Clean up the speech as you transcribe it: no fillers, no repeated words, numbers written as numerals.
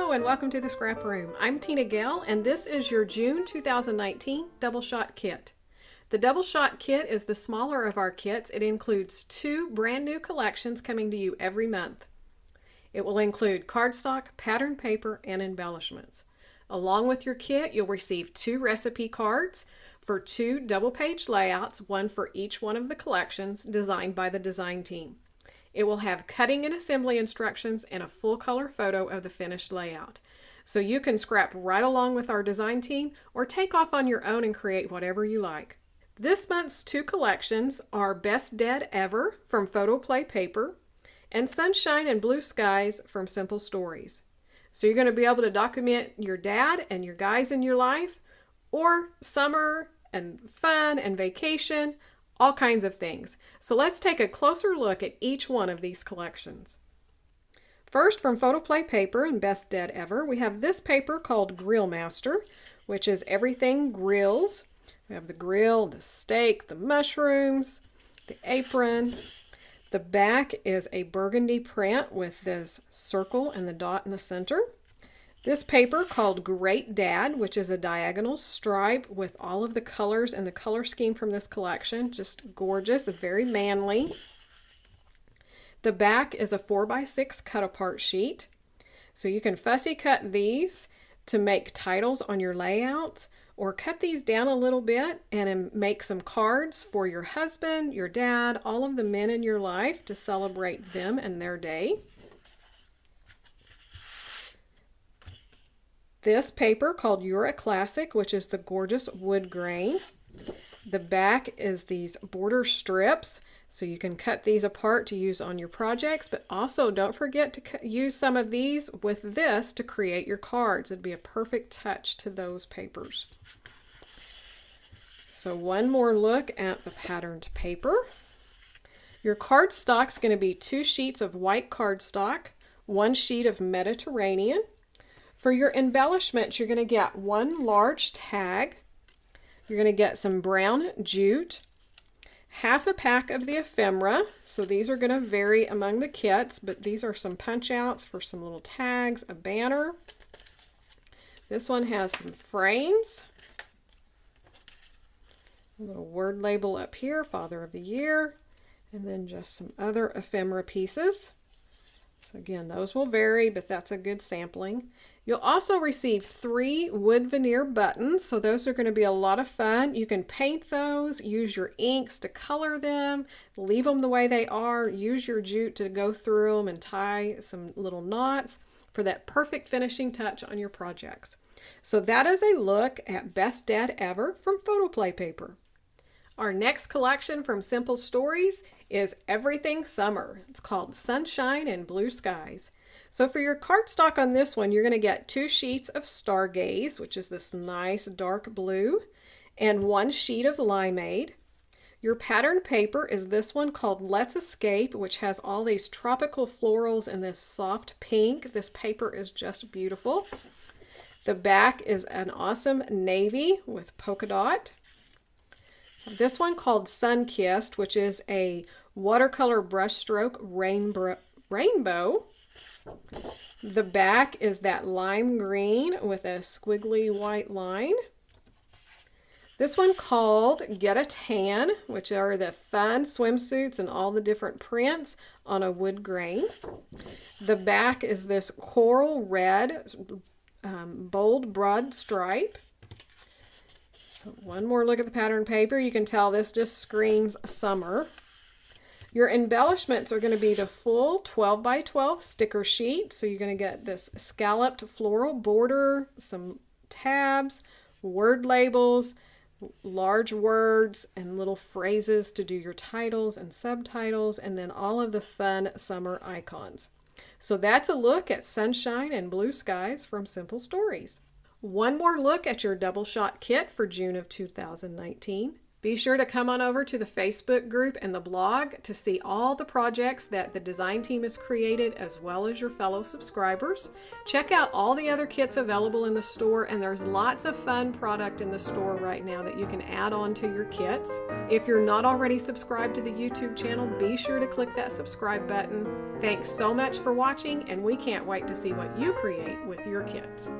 Hello and welcome to the Scrap Room. I'm Tina Gale and this is your June 2019 Double Shot Kit. The Double Shot Kit is the smaller of our kits. It includes 2 brand new collections coming to you every month. It will include cardstock, pattern paper, and embellishments. Along with your kit, you'll receive 2 recipe cards for 2 double-page layouts, one for each one of the collections designed by the design team. It will have cutting and assembly instructions and a full color photo of the finished layout. So you can scrap right along with our design team or take off on your own and create whatever you like. This month's 2 collections are Best Dad Ever from Photo Play Paper and Sunshine and Blue Skies from Simple Stories. So you're going to be able to document your dad and your guys in your life, or summer and fun and vacation, all kinds of things. So let's take a closer look at each one of these collections. First, from Photo Play Paper and Best Dad Ever, we have this paper called Grill Master, which is everything grills. We have the grill, the steak, the mushrooms, the apron. The back is a burgundy print with this circle and the dot in the center. This paper called Great Dad, which is a diagonal stripe with all of the colors and the color scheme from this collection. Just gorgeous, very manly. The back is a 4x6 cut apart sheet. So you can fussy cut these to make titles on your layout, or cut these down a little bit and make some cards for your husband, your dad, all of the men in your life to celebrate them and their day. This paper called You're a Classic, which is the gorgeous wood grain. The back is these border strips, so you can cut these apart to use on your projects, but also don't forget to use some of these with this to create your cards. It'd be a perfect touch to those papers. So one more look at the patterned paper. Your cardstock is going to be 2 sheets of white cardstock, 1 sheet of Mediterranean. For your embellishments, you're going to get 1 large tag. You're going to get some brown jute, half a pack of the ephemera. So these are going to vary among the kits, but these are some punch outs for some little tags, a banner. This one has some frames. A little word label up here, Father of the Year, and then just some other ephemera pieces. So again, those will vary, but that's a good sampling. You'll also receive 3 wood veneer buttons, so those are going to be a lot of fun. You can paint those, use your inks to color them, leave them the way they are, use your jute to go through them and tie some little knots for that perfect finishing touch on your projects. So that is a look at Best Dad Ever from Photo Play Paper. Our next collection from Simple Stories is Everything Summer. It's called Sunshine and Blue Skies. So for your cardstock on this one, you're going to get 2 sheets of Stargaze, which is this nice dark blue, and 1 sheet of Limeade. Your pattern paper is this one called Let's Escape, which has all these tropical florals and this soft pink. This paper is just beautiful. The back is an awesome navy with polka dot. This one called Sun Kissed, which is a watercolor brushstroke rainbow. The back is that lime green with a squiggly white line. This one called Get a Tan, which are the fun swimsuits and all the different prints on a wood grain. The back is this coral red bold broad stripe. So one more look at the pattern paper. You can tell this just screams summer. Your embellishments are going to be the full 12 by 12 sticker sheet. So you're going to get this scalloped floral border, some tabs, word labels, large words, and little phrases to do your titles and subtitles, and then all of the fun summer icons. So that's a look at Sunshine and Blue Skies from Simple Stories. One more look at your double shot kit for June of 2019. Be sure to come on over to the Facebook group and the blog to see all the projects that the design team has created, as well as your fellow subscribers. Check out all the other kits available in the store, and there's lots of fun product in the store right now that you can add on to your kits. If you're not already subscribed to the YouTube channel, be sure to click that subscribe button. Thanks so much for watching, and we can't wait to see what you create with your kits.